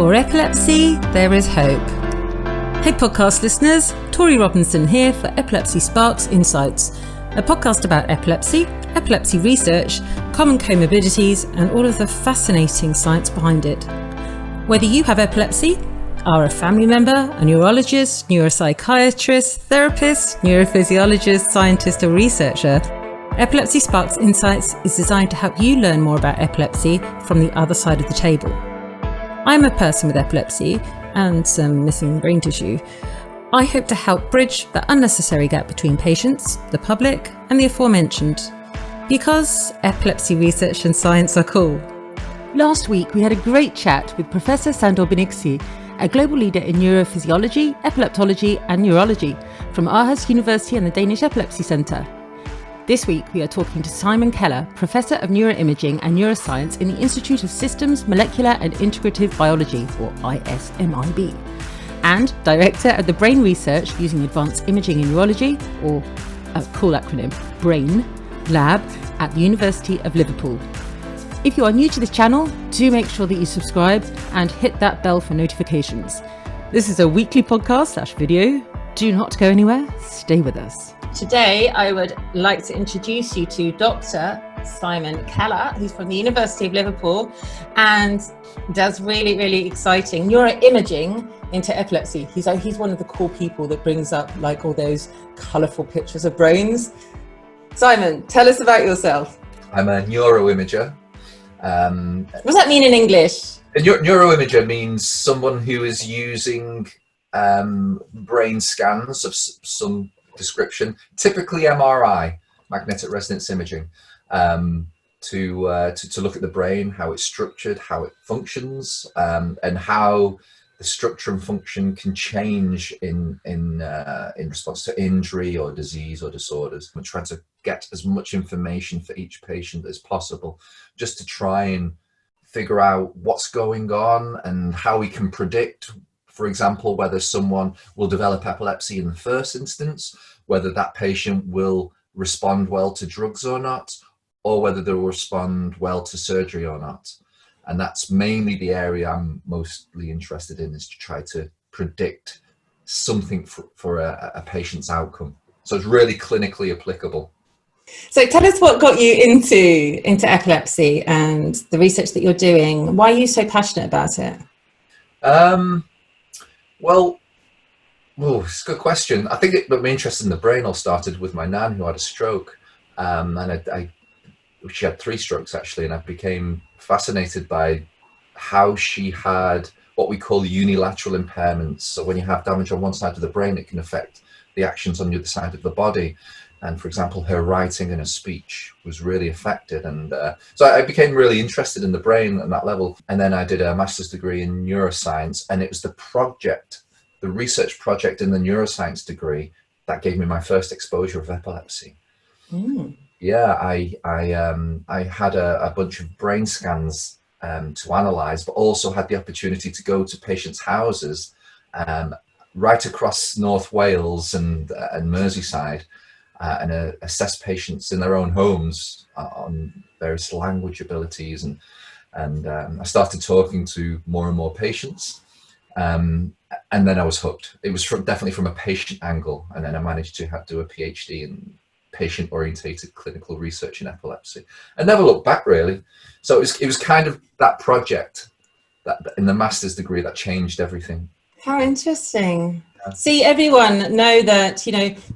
For epilepsy, there is hope. Hey podcast listeners, Tori Robinson here for Epilepsy Sparks Insights, a podcast about epilepsy, epilepsy research, common comorbidities, and all of the fascinating science behind it. Whether you have epilepsy, are a family member, a neurologist, neuropsychiatrist, therapist, neurophysiologist, scientist, or researcher, Epilepsy Sparks Insights is designed to help you learn more about epilepsy from the other side of the table. I'm a person with epilepsy and some missing brain tissue. I hope to help bridge the unnecessary gap between patients, the public, and the aforementioned. Because epilepsy research and science are cool. Last week, we had a great chat with Professor Sandor Benixi, a global leader in neurophysiology, epileptology, and neurology from Aarhus University and the Danish Epilepsy Centre. This week, we are talking to Simon Keller, Professor of Neuroimaging and Neuroscience in the Institute of Systems, Molecular and Integrative Biology, or ISMIB, and Director of the Brain Research using Advanced Imaging in Neurology, or a cool acronym, BRAIN, Lab at the University of Liverpool. If you are new to this channel, do make sure that you subscribe and hit that bell for notifications. This is a weekly podcast/video. Do not go anywhere. Stay with us. Today, I would like to introduce you to Dr. Simon Keller, who's from the University of Liverpool and does really, really exciting neuroimaging into epilepsy. He's one of the cool people that brings up like all those colourful pictures of brains. Simon, tell us about yourself. I'm a neuroimager. What does that mean in English? A neuroimager means someone who is using brain scans of some description, typically MRI, magnetic resonance imaging, to look at the brain, how it's structured, how it functions, and how the structure and function can change in response to injury or disease or disorders. We're trying to get as much information for each patient as possible, just to try and figure out what's going on and how we can predict, for example, whether someone will develop epilepsy in the first instance, whether that patient will respond well to drugs or not, or whether they will respond well to surgery or not. And that's mainly the area I'm mostly interested in, is to try to predict something for a patient's outcome. So it's really clinically applicable. So tell us what got you into epilepsy and the research that you're doing. Why are you so passionate about it? It's a good question. I think my interest in the brain all started with my nan, who had a stroke. She had 3 strokes actually, and I became fascinated by how she had what we call unilateral impairments. So when you have damage on one side of the brain, it can affect the actions on the other side of the body. And for example, her writing and her speech was really affected. And so I became really interested in the brain at that level. And then I did a master's degree in neuroscience, and it was the research project in the neuroscience degree that gave me my first exposure of epilepsy. Yeah, I had a bunch of brain scans to analyze, but also had the opportunity to go to patients' houses right across North Wales and Merseyside, and assess patients in their own homes on various language abilities. And I started talking to more and more patients. And then I was hooked. It was definitely from a patient angle. And then I managed to do a PhD in patient-orientated clinical research in epilepsy. I never looked back, really. So it was kind of that project that in the master's degree that changed everything. How interesting. See, everyone know that,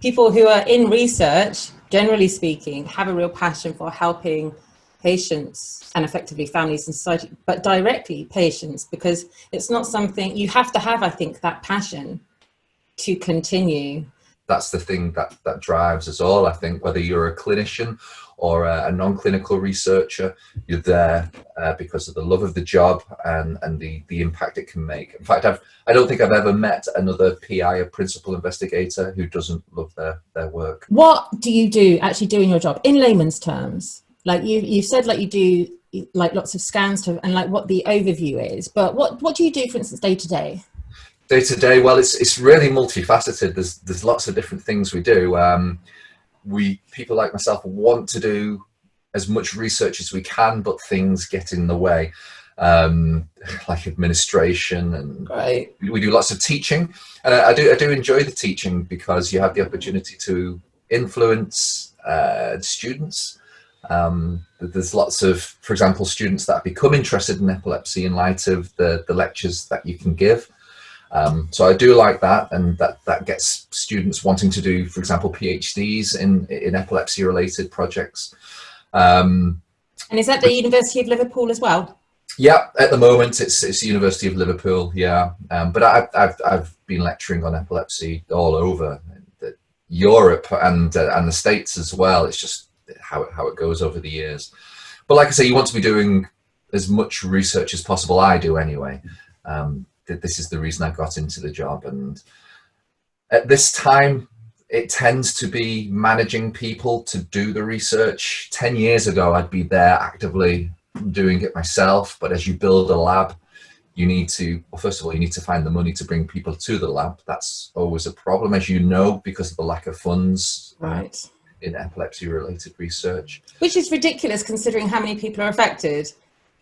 people who are in research, generally speaking, have a real passion for helping patients and effectively families and society, but directly patients, because it's not something you have to have, I think, that passion to continue. That's the thing that drives us all, I think, whether you're a clinician or a non-clinical researcher, you're there because of the love of the job and the impact it can make. In fact, I don't think I've ever met another PI, a principal investigator, who doesn't love their work. What do you actually do in your job, in layman's terms? Like you said, like you do like lots of scans and like what the overview is, but what do you do, for instance, day to day? Day to day, well, it's really multifaceted. There's lots of different things we do. People like myself want to do as much research as we can, but things get in the way. like administration, and Right. we do lots of teaching. And I do enjoy the teaching because you have the opportunity to influence students. There's lots of, for example, students that become interested in epilepsy in light of the lectures that you can give. So I do like that, and that gets students wanting to do, for example, PhDs in epilepsy related projects. And is that the University of Liverpool as well? Yeah, at the moment it's the University of Liverpool. Yeah, but I've been lecturing on epilepsy all over Europe and the States as well. It's just how it goes over the years. But like I say, you want to be doing as much research as possible. I do anyway. This is the reason I got into the job, and at this time it tends to be managing people to do the research. 10 years ago I'd be there actively doing it myself, but as you build a lab, you need to, well, first of all, you need to find the money to bring people to the lab. That's always a problem, as you know, because of the lack of funds in epilepsy related research. Which is ridiculous considering how many people are affected.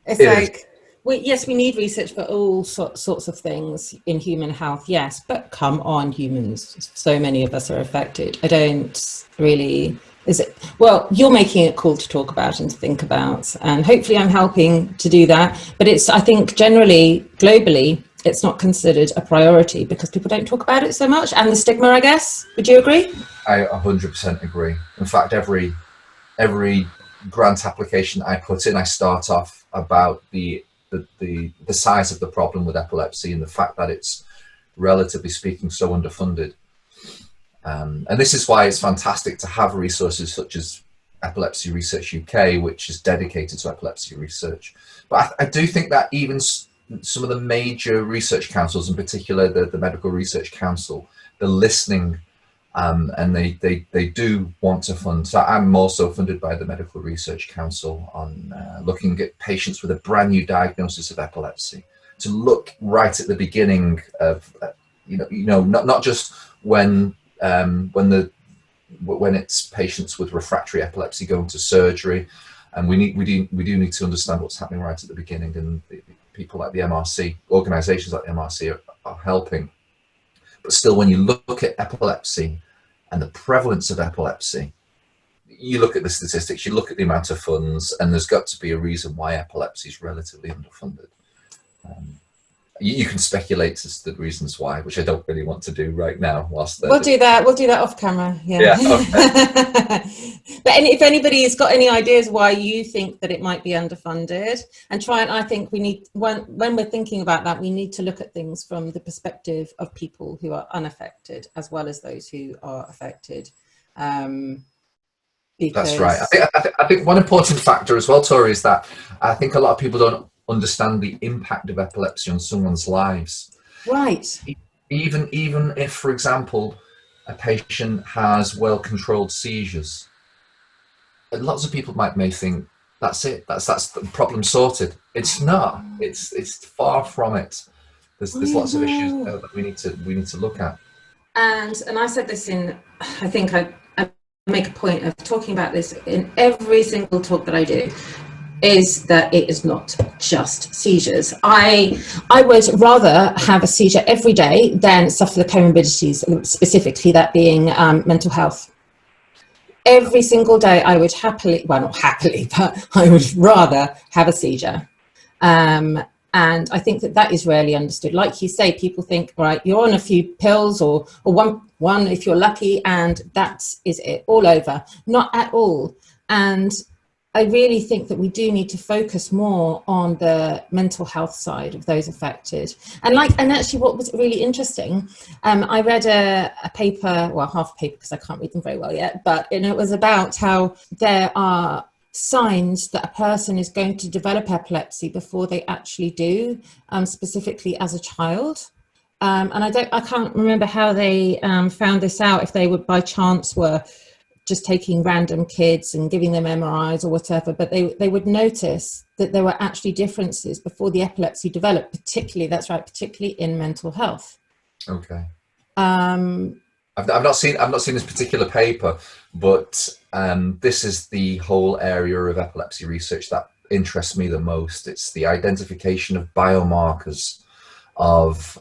It's It like, yes, we need research for all sorts of things in human health, yes, but come on, humans, so many of us are affected. I don't really, well, you're making it cool to talk about and to think about, and hopefully I'm helping to do that. But I think generally, globally, it's not considered a priority because people don't talk about it so much, and the stigma, I guess. Would you agree? I 100% agree. In fact, every grant application I put in, I start off about the size of the problem with epilepsy and the fact that it's, relatively speaking, so underfunded. And this is why it's fantastic to have resources such as Epilepsy Research UK, which is dedicated to epilepsy research. But I do think that even some of the major research councils, in particular the Medical Research Council, they're listening, and they do want to fund. So I'm also funded by the Medical Research Council on looking at patients with a brand new diagnosis of epilepsy, to look right at the beginning of not just when it's patients with refractory epilepsy going to surgery, and we do need to understand what's happening right at the beginning, and people like the MRC, organisations like the MRC are helping. But still, when you look at epilepsy and the prevalence of epilepsy, you look at the statistics, you look at the amount of funds, and there's got to be a reason why epilepsy is relatively underfunded. You can speculate as to the reasons why, which I don't really want to do right now. We'll do that off camera. Yeah. Okay. But if anybody has got any ideas why you think that it might be underfunded, I think we need, when we're thinking about that, we need to look at things from the perspective of people who are unaffected as well as those who are affected. That's right. I think one important factor as well, Tori, is that I think a lot of people don't understand the impact of epilepsy on someone's lives. Right. Even if, for example, a patient has well-controlled seizures, lots of people may think that's it. That's the problem sorted. It's not. It's far from it. There's lots of issues that we need to look at. And I said this I think I make a point of talking about this in every single talk that I do, is that it is not just seizures. I would rather have a seizure every day than suffer the comorbidities, specifically that being mental health. Every single day I would not happily, but I would rather have a seizure. And I think that is rarely understood. Like you say, people think, right, you're on a few pills or one if you're lucky, and that is it, all over. Not at all. And I really think that we do need to focus more on the mental health side of those affected. And actually what was really interesting, I read a paper, well, half a paper because I can't read them very well yet, but it was about how there are signs that a person is going to develop epilepsy before they actually do, specifically as a child. And I can't remember how they found this out, if they would by chance were just taking random kids and giving them MRIs or whatever, but they would notice that there were actually differences before the epilepsy developed, particularly in mental health. Okay. I've not seen this particular paper, but this is the whole area of epilepsy research that interests me the most. It's the identification of biomarkers of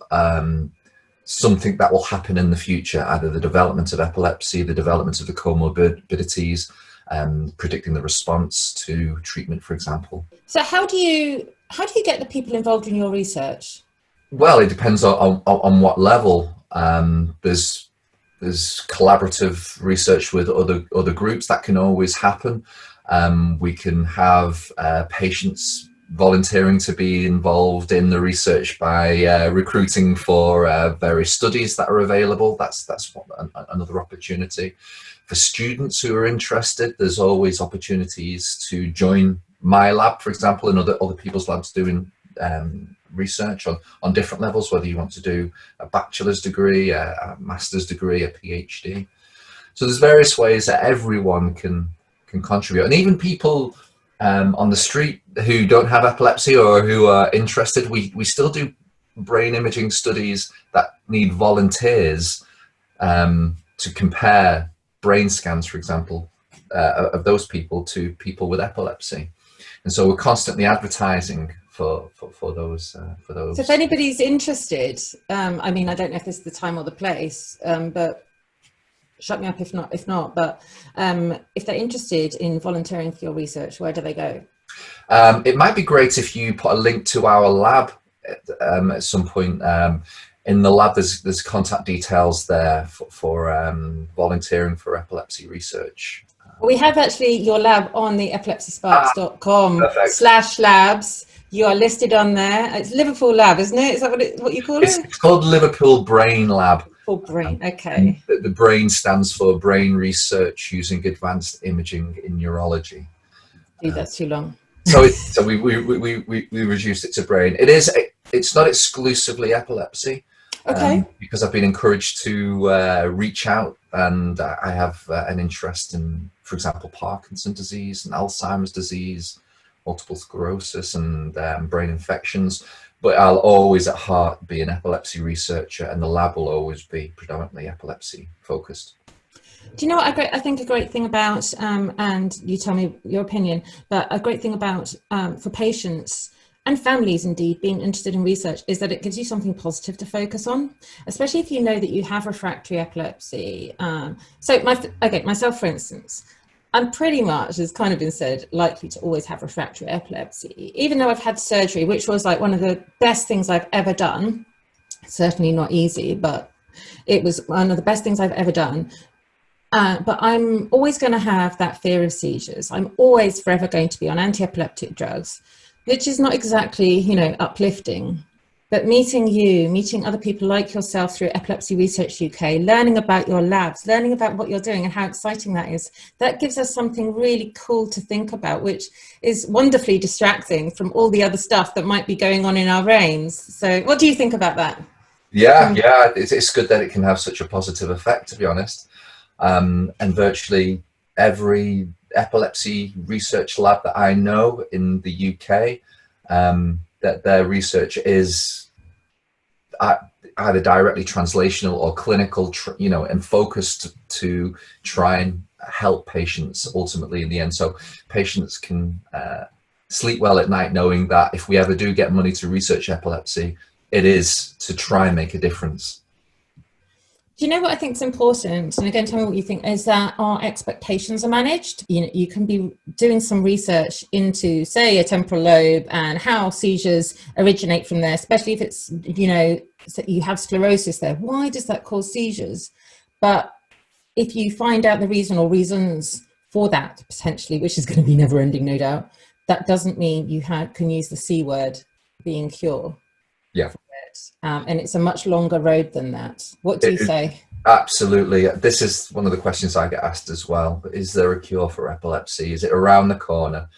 something that will happen in the future, either the development of epilepsy, the development of the comorbidities, predicting the response to treatment, for example. So how do you get the people involved in your research? Well, it depends on what level. There's collaborative research with other groups that can always happen. We can have patients volunteering to be involved in the research by recruiting for various studies that are available. That's another opportunity. For students who are interested, there's always opportunities to join my lab, for example, and other people's labs doing research on different levels, whether you want to do a bachelor's degree, a master's degree, a PhD. So there's various ways that everyone can contribute, and even people on the street who don't have epilepsy or who are interested, we still do brain imaging studies that need volunteers to compare brain scans, for example, of those people to people with epilepsy. And so we're constantly advertising for those. So if anybody's interested, I mean, I don't know if this is the time or the place, but shut me up if not. But if they're interested in volunteering for your research, where do they go? It might be great if you put a link to our lab at some point. In the lab, there's contact details there for volunteering for epilepsy research. We have actually your lab on the epilepsysparks.com/labs. You are listed on there. It's Liverpool Lab, isn't it? Is that what you call it? It's called Liverpool Brain Lab. For brain, okay. The brain stands for Brain Research Using Advanced Imaging in Neurology. Dude, that's too long. So we reduced it to brain. It's not exclusively epilepsy. Okay. Because I've been encouraged to reach out, and I have an interest in, for example, Parkinson's disease and Alzheimer's disease, multiple sclerosis, and brain infections. But I'll always at heart be an epilepsy researcher, and the lab will always be predominantly epilepsy focused. Do you know what I think a great thing about, and you tell me your opinion, but a great thing about for patients and families indeed being interested in research is that it gives you something positive to focus on, especially if you know that you have refractory epilepsy. So myself, for instance, I'm pretty much, as kind of been said, likely to always have refractory epilepsy, even though I've had surgery, which was like one of the best things I've ever done. Certainly not easy, but it was one of the best things I've ever done. But I'm always going to have that fear of seizures. I'm always forever going to be on anti-epileptic drugs, which is not exactly, uplifting. But meeting other people like yourself through Epilepsy Research UK, learning about your labs, learning about what you're doing and how exciting that is, that gives us something really cool to think about, which is wonderfully distracting from all the other stuff that might be going on in our brains. So what do you think about that? Yeah, it's good that it can have such a positive effect, to be honest. And virtually every epilepsy research lab that I know in the UK, that their research is either directly translational or clinical, and focused to try and help patients ultimately in the end. So patients can sleep well at night knowing that if we ever do get money to research epilepsy, it is to try and make a difference. Do you know what I think is important? And again, tell me what you think, is that our expectations are managed. You can be doing some research into, say, a temporal lobe and how seizures originate from there, especially if it's, so you have sclerosis there. Why does that cause seizures? But if you find out the reason or reasons for that, potentially, which is going to be never ending, no doubt, that doesn't mean you can use the C word, being cure. Yeah. And it's a much longer road than that. What do you say? Absolutely. This is one of the questions I get asked as well. Is there a cure for epilepsy? Is it around the corner?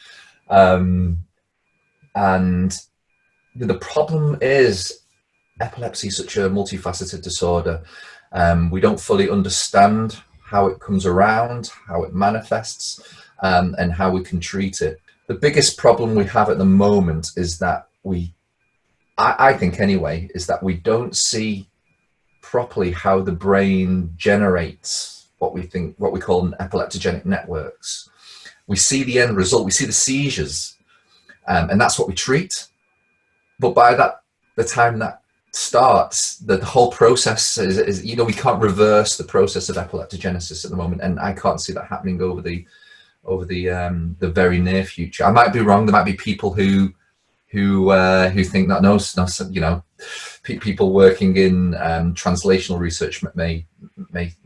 And the problem is epilepsy is such a multifaceted disorder. We don't fully understand how it comes around, how it manifests, and how we can treat it. The biggest problem we have at the moment is that I think anyway, is that we don't see properly how the brain generates what we call epileptogenic networks. We see the end result, we see the seizures, And that's what we treat. But by the time that starts, the whole process is, you know, we can't reverse the process of epileptogenesis at the moment, and I can't see that happening over the very near future. I might be wrong. There might be people who think that no, you know, people working in translational research may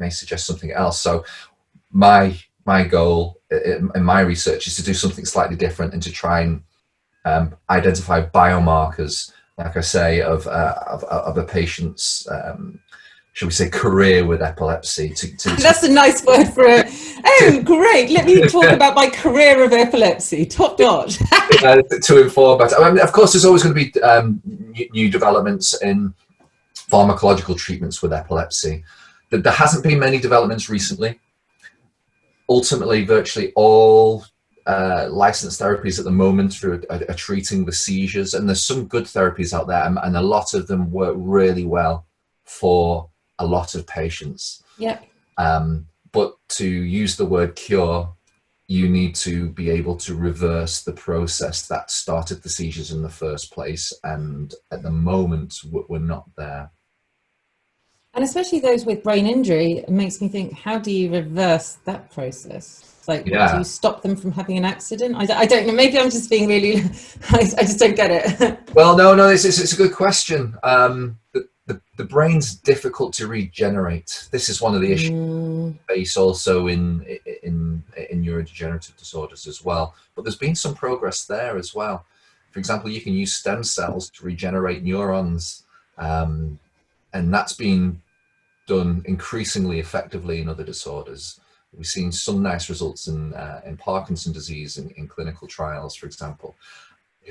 suggest something else. So my goal in my research is to do something slightly different and to try and identify biomarkers, like I say, of a patient's shall we say, career with epilepsy. That's a nice word for it. Oh, great. Let me talk about my career of epilepsy. Top notch. To inform better. I mean, of course, there's always going to be new developments in pharmacological treatments with epilepsy. There hasn't been many developments recently. Ultimately, virtually all licensed therapies at the moment are treating the seizures, and there's some good therapies out there, and a lot of them work really well for a lot of patients. Yep. But to use the word cure, you need to be able to reverse the process that started the seizures in the first place, and at the moment we're not there. And especially those with brain injury, it makes me think, how do you reverse that process? Like, do you stop them from having an accident? I don't know, maybe I'm just being really, I just don't get it. Well, no, it's a good question. The brain's difficult to regenerate. This is one of the issues we face also in neurodegenerative disorders as well. But there's been some progress there as well. For example, you can use stem cells to regenerate neurons, and that's been done increasingly effectively in other disorders. We've seen some nice results in Parkinson's disease in clinical trials, for example.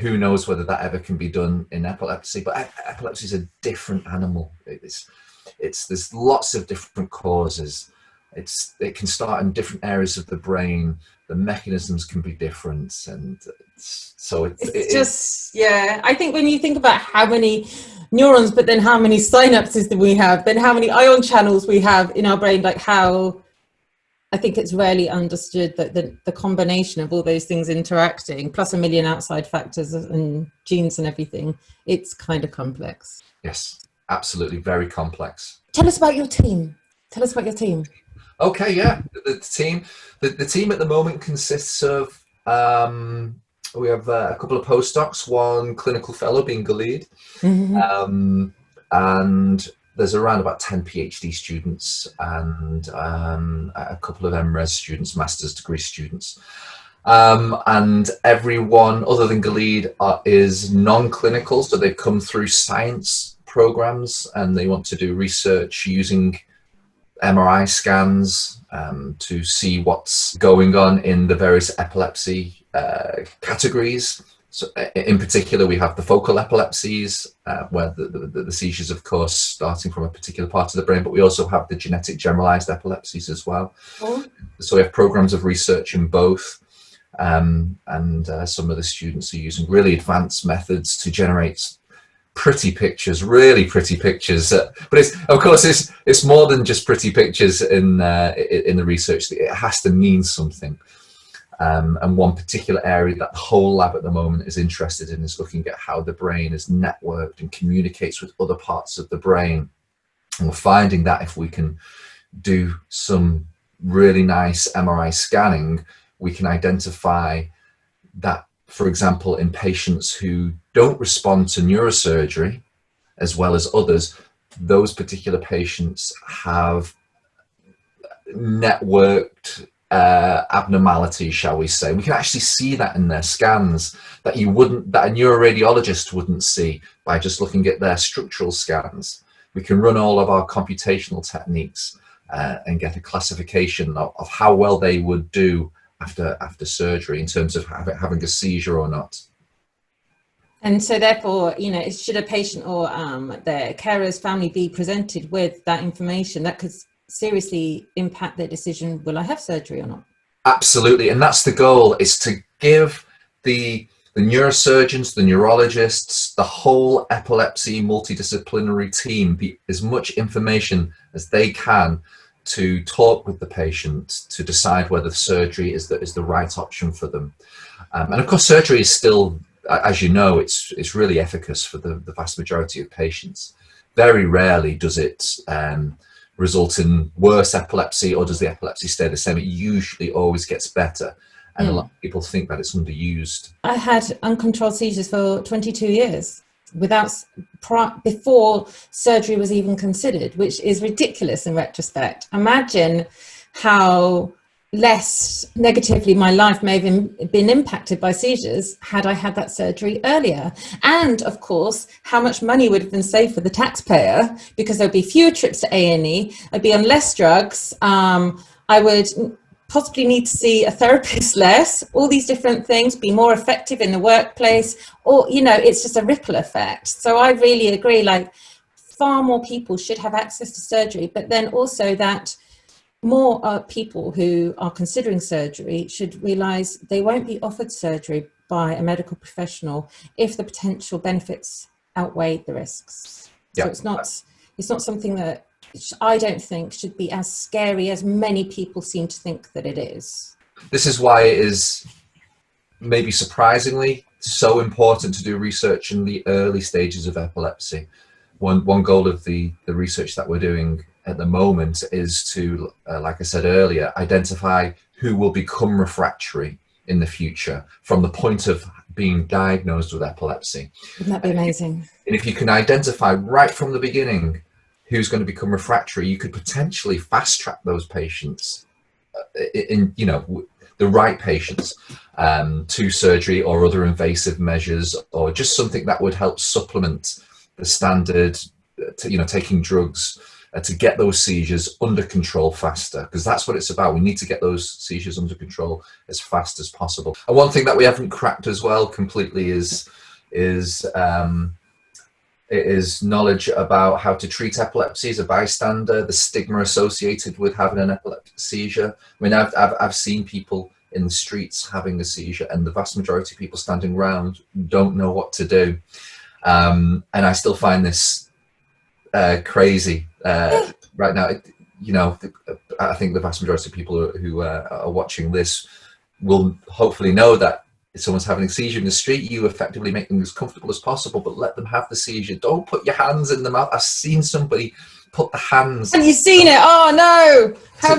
Who knows whether that ever can be done in epilepsy? But epilepsy is a different animal. There's lots of different causes. It can start in different areas of the brain. The mechanisms can be different, and so it's just, yeah. I think when you think about how many neurons, but then how many synapses do we have, then how many ion channels we have in our brain, like how. I think it's rarely understood that the combination of all those things interacting, plus a million outside factors and genes and everything, it's kind of complex. Yes, absolutely, very complex. Tell us about your team. Okay, yeah, the team at the moment consists of we have a couple of postdocs, one clinical fellow being the lead, and there's around about 10 PhD students and a couple of MRes students, master's degree students. And everyone other than Gilead is non-clinical, so they've come through science programs and they want to do research using MRI scans to see what's going on in the various epilepsy categories. So in particular, we have the focal epilepsies, where the seizures, of course, starting from a particular part of the brain, but we also have the genetic generalized epilepsies as well. So we have programs of research in both, and some of the students are using really advanced methods to generate pretty pictures, really pretty pictures. But of course, it's more than just pretty pictures in the research. It has to mean something. And one particular area that the whole lab at the moment is interested in is looking at how the brain is networked and communicates with other parts of the brain. And we're finding that if we can do some really nice MRI scanning, we can identify that, for example, in patients who don't respond to neurosurgery, as well as others, those particular patients have networked abnormalities, shall we say. We can actually see that in their scans that a neuroradiologist wouldn't see by just looking at their structural scans. We can run all of our computational techniques and get a classification of how well they would do after surgery in terms of having a seizure or not. And so therefore, should a patient or their carer's family be presented with that information, that could seriously impact their decision, will I have surgery or not? Absolutely, and that's the goal, is to give the neurosurgeons, the neurologists, the whole epilepsy multidisciplinary team as much information as they can to talk with the patient to decide whether surgery is the right option for them. And of course, surgery is still as you know, it's really efficacious for the vast majority of patients. Very rarely does it result in worse epilepsy, or does the epilepsy stay the same. It usually always gets better, and a lot of people think that it's underused. I had uncontrolled seizures for 22 years before surgery was even considered, which is ridiculous in retrospect. Imagine how less negatively my life may have been impacted by seizures had I had that surgery earlier. And of course, how much money would have been saved for the taxpayer, because there'd be fewer trips to A&E, I'd be on less drugs, I would possibly need to see a therapist less, all these different things, be more effective in the workplace, or, you know, it's just a ripple effect. So I really agree, like, far more people should have access to surgery, but then also that more people who are considering surgery should realise they won't be offered surgery by a medical professional if the potential benefits outweigh the risks. So it's not something that I don't think should be as scary as many people seem to think that it is. This is why it is maybe surprisingly so important to do research in the early stages of epilepsy. One goal of the research that we're doing at the moment is to, like I said earlier, identify who will become refractory in the future from the point of being diagnosed with epilepsy. Wouldn't that be amazing? And if you can identify right from the beginning who's going to become refractory, you could potentially fast track those patients, in the right patients, to surgery or other invasive measures, or just something that would help supplement the standard, taking drugs to get those seizures under control faster, because that's what it's about. We need to get those seizures under control as fast as possible. And one thing that we haven't cracked as well completely is knowledge about how to treat epilepsy as a bystander, the stigma associated with having an epileptic seizure. I mean, I've seen people in the streets having a seizure, and the vast majority of people standing around don't know what to do. And I still find this crazy right now. I think the vast majority of people who are watching this will hopefully know that if someone's having a seizure in the street, you effectively make them as comfortable as possible, but let them have the seizure. Don't put your hands in the mouth. I've seen somebody put the hands. Have you seen it? Oh no! How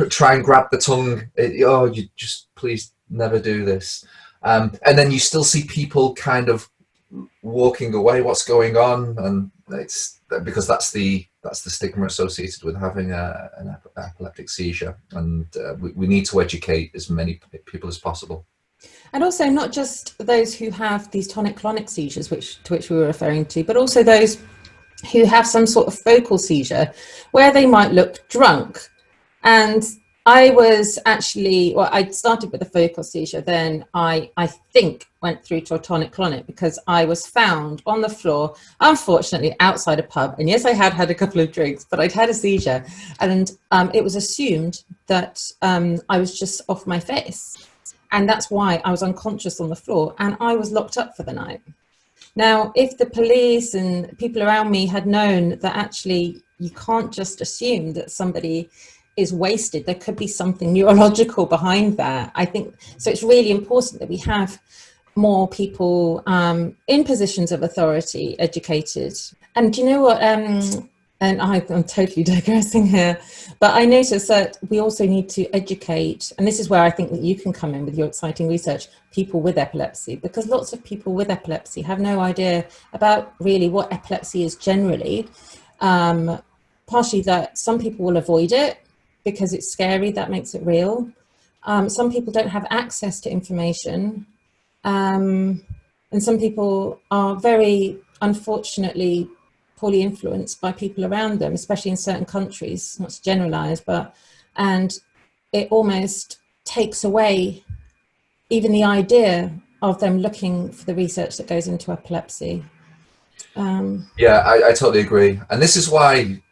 try and grab the tongue. You just please never do this. And then you still see people kind of walking away. What's going on? And it's because that's the stigma associated with having an epileptic seizure, and we need to educate as many people as possible. And also not just those who have these tonic-clonic seizures, to which we were referring to, but also those who have some sort of focal seizure where they might look drunk. And I was actually, I started with a focal seizure, then I think went through to a tonic-clonic, because I was found on the floor, unfortunately, outside a pub. And yes, I had a couple of drinks, but I'd had a seizure. And it was assumed that I was just off my face. And that's why I was unconscious on the floor, and I was locked up for the night. Now, if the police and people around me had known that actually you can't just assume that somebody is wasted, there could be something neurological behind that. I think so. It's really important that we have more people in positions of authority educated. And do you know what? And I'm totally digressing here, but I noticed that we also need to educate, and this is where I think that you can come in with your exciting research, people with epilepsy, because lots of people with epilepsy have no idea about really what epilepsy is generally. Partially that some people will avoid it because it's scary, that makes it real. Some people don't have access to information, and some people are very, unfortunately, poorly influenced by people around them, especially in certain countries, not to generalize, and it almost takes away even the idea of them looking for the research that goes into epilepsy. I totally agree. And this is why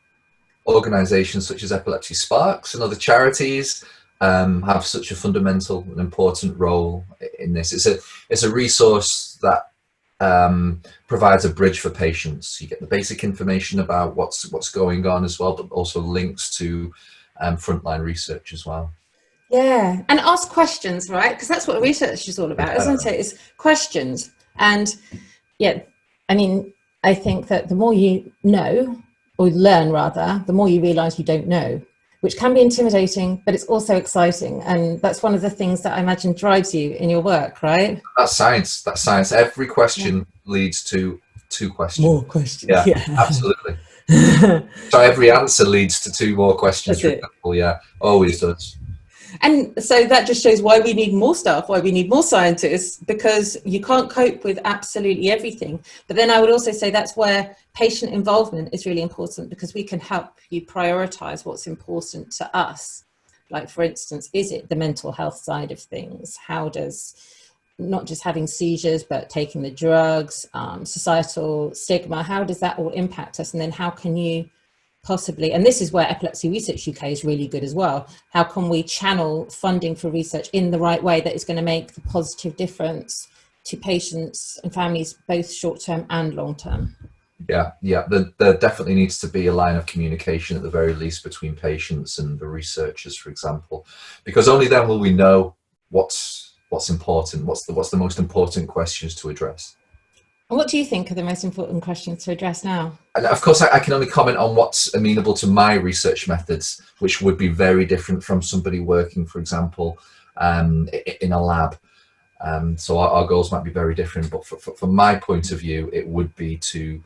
organizations such as Epilepsy Sparks and other charities have such a fundamental and important role in this. It's a resource that provides a bridge for patients. You get the basic information about what's going on as well, but also links to frontline research as well. Yeah, and ask questions, right? Because that's what research is all about, isn't it? It's questions. And yeah, I mean, I think that the more you know, or learn rather, the more you realize you don't know, which can be intimidating, but it's also exciting. And that's one of the things that I imagine drives you in your work, right? That's science. That's science. Every question leads to two questions. More questions. Yeah, absolutely. So every answer leads to two more questions, for example. Yeah, always does. And so that just shows why we need more staff, why we need more scientists, because you can't cope with absolutely everything. But then I would also say that's where patient involvement is really important, because we can help you prioritize what's important to us. Like, for instance, is it the mental health side of things? How does not just having seizures, but taking the drugs, societal stigma, how does that all impact us? And then how can you possibly, and this is where Epilepsy Research UK is really good as well, how can we channel funding for research in the right way that is going to make the positive difference to patients and families, both short-term and long-term? Yeah, there definitely needs to be a line of communication at the very least between patients and the researchers, for example, because only then will we know what's important, what's the most important questions to address. And what do you think are the most important questions to address now? And of course, I can only comment on what's amenable to my research methods, which would be very different from somebody working, for example, in a lab. So our goals might be very different, but from my point of view, it would be to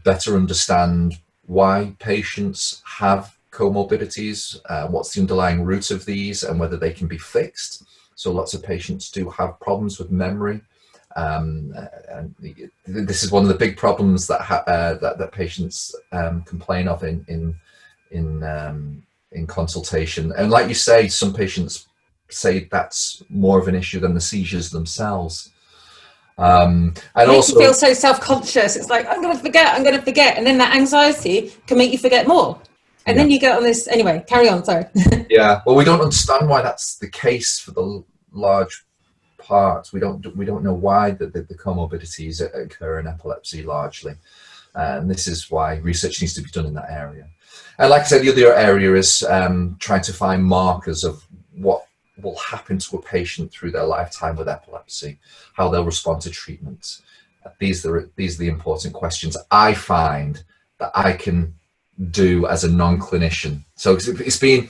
better understand why patients have comorbidities, what's the underlying root of these, and whether they can be fixed. So lots of patients do have problems with memory. And this is one of the big problems that patients complain of in consultation. And like you say, some patients say that's more of an issue than the seizures themselves. And also you feel so self-conscious. It's like, I'm going to forget. And then that anxiety can make you forget more. And then you get on this, anyway, carry on, sorry. Yeah, well, we don't understand why that's the case for the large parts. We don't know why the comorbidities occur in epilepsy largely. And this is why research needs to be done in that area. And like I said, the other area is trying to find markers of what will happen to a patient through their lifetime with epilepsy, how they'll respond to treatments. These are the important questions I find that I can do as a non-clinician. So it's been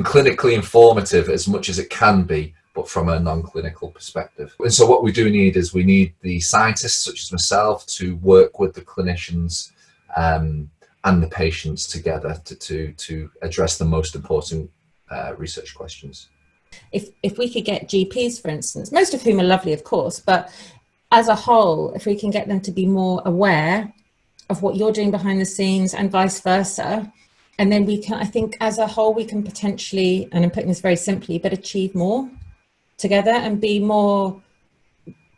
clinically informative as much as it can be, but from a non-clinical perspective. And so what we do need is we need the scientists such as myself to work with the clinicians and the patients together to address the most important research questions. If we could get GPs, for instance, most of whom are lovely, of course, but as a whole, if we can get them to be more aware of what you're doing behind the scenes and vice versa, and then we can, I think as a whole, we can potentially, and I'm putting this very simply, but achieve more together and be more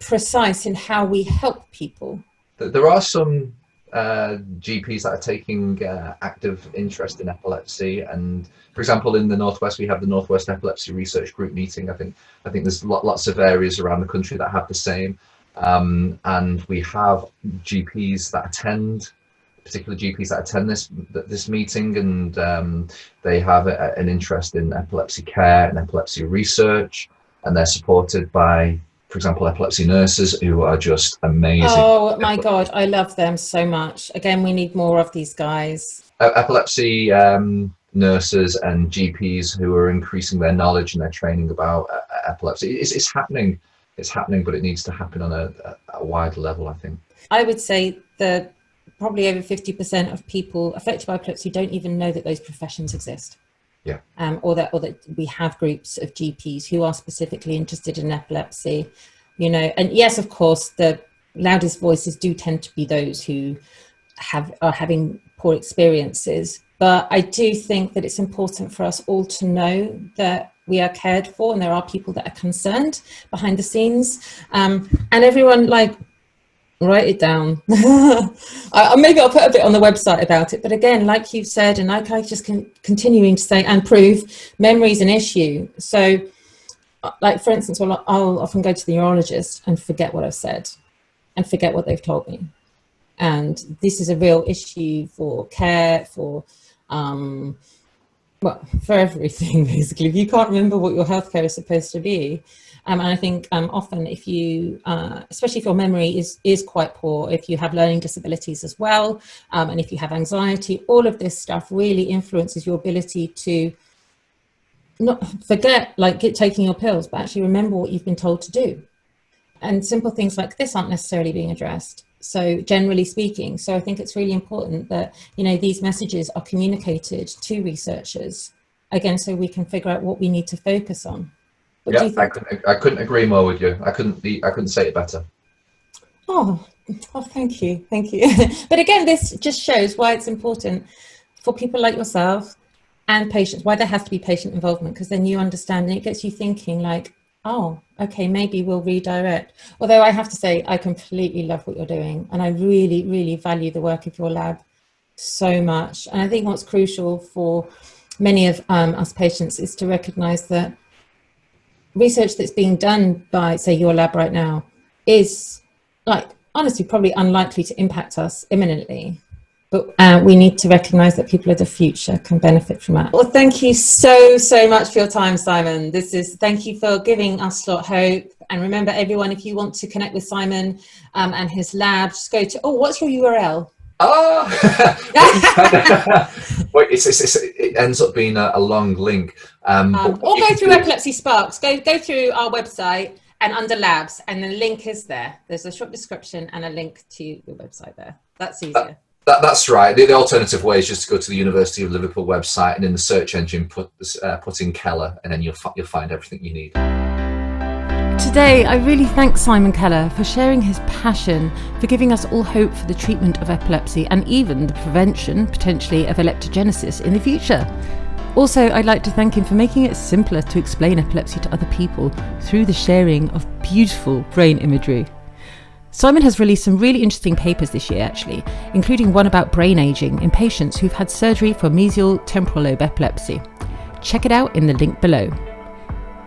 precise in how we help people. There are some GPs that are taking active interest in epilepsy, and for example in the Northwest we have the Northwest Epilepsy Research Group meeting. I think there's lots of areas around the country that have the same, and we have GPs that attend, particular GPs that attend this meeting, and they have an interest in epilepsy care and epilepsy research, and they're supported by, for example, epilepsy nurses who are just amazing. Oh my God, I love them so much. Again, we need more of these guys. Epilepsy nurses and GPs who are increasing their knowledge and their training about epilepsy. It's happening, but it needs to happen on a wider level, I think. I would say that probably over 50% of people affected by epilepsy don't even know that those professions exist. Yeah. Or that we have groups of GPs who are specifically interested in epilepsy, you know. And yes, of course, the loudest voices do tend to be those who are having poor experiences. But I do think that it's important for us all to know that we are cared for, and there are people that are concerned behind the scenes. And everyone, like, write it down. Maybe I'll put a bit on the website about it. But again, like you've said, and like I just continuing to say and prove, memory is an issue. So, like for instance, I'll often go to the neurologist and forget what I've said and forget what they've told me. And this is a real issue for care, for Well, for everything, basically. If you can't remember what your healthcare is supposed to be, and I think often if you, especially if your memory is quite poor, if you have learning disabilities as well, and if you have anxiety, all of this stuff really influences your ability to not forget, like taking your pills, but actually remember what you've been told to do. And simple things like this aren't necessarily being addressed. So generally speaking, so I think it's really important that, these messages are communicated to researchers, again, so we can figure out what we need to focus on. What do you think? I couldn't agree more with you. I couldn't say it better. Oh, thank you. But again, this just shows why it's important for people like yourself and patients, why there has to be patient involvement, because then you understand and it gets you thinking like, oh, okay, maybe we'll redirect. Although I have to say, I completely love what you're doing, and I really, really value the work of your lab so much. And I think what's crucial for many of us patients is to recognize that research that's being done by, say, your lab right now is, like, honestly, probably unlikely to impact us imminently. But we need to recognise that people of the future can benefit from that. Well, thank you so much for your time, Simon. Thank you for giving us a lot of hope. And remember, everyone, if you want to connect with Simon and his lab, just go to, what's your URL? It ends up being a long link. Or go through Epilepsy Sparks. Go through our website and under labs, and the link is there. There's a short description and a link to your website there. That's easier. That's right. The alternative way is just to go to the University of Liverpool website, and in the search engine put in Keller, and then you'll find everything you need. Today, I really thank Simon Keller for sharing his passion for giving us all hope for the treatment of epilepsy and even the prevention, potentially, of epileptogenesis in the future. Also, I'd like to thank him for making it simpler to explain epilepsy to other people through the sharing of beautiful brain imagery. Simon has released some really interesting papers this year, actually, including one about brain aging in patients who've had surgery for mesial temporal lobe epilepsy. Check it out in the link below.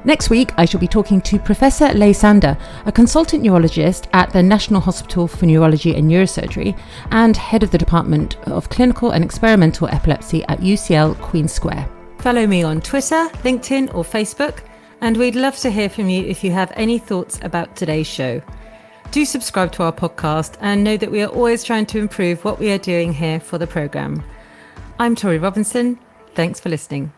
Next week, I shall be talking to Professor Leigh Sander, a consultant neurologist at the National Hospital for Neurology and Neurosurgery and head of the Department of Clinical and Experimental Epilepsy at UCL Queen's Square. Follow me on Twitter, LinkedIn or Facebook, and we'd love to hear from you if you have any thoughts about today's show. Do subscribe to our podcast and know that we are always trying to improve what we are doing here for the programme. I'm Tori Robinson. Thanks for listening.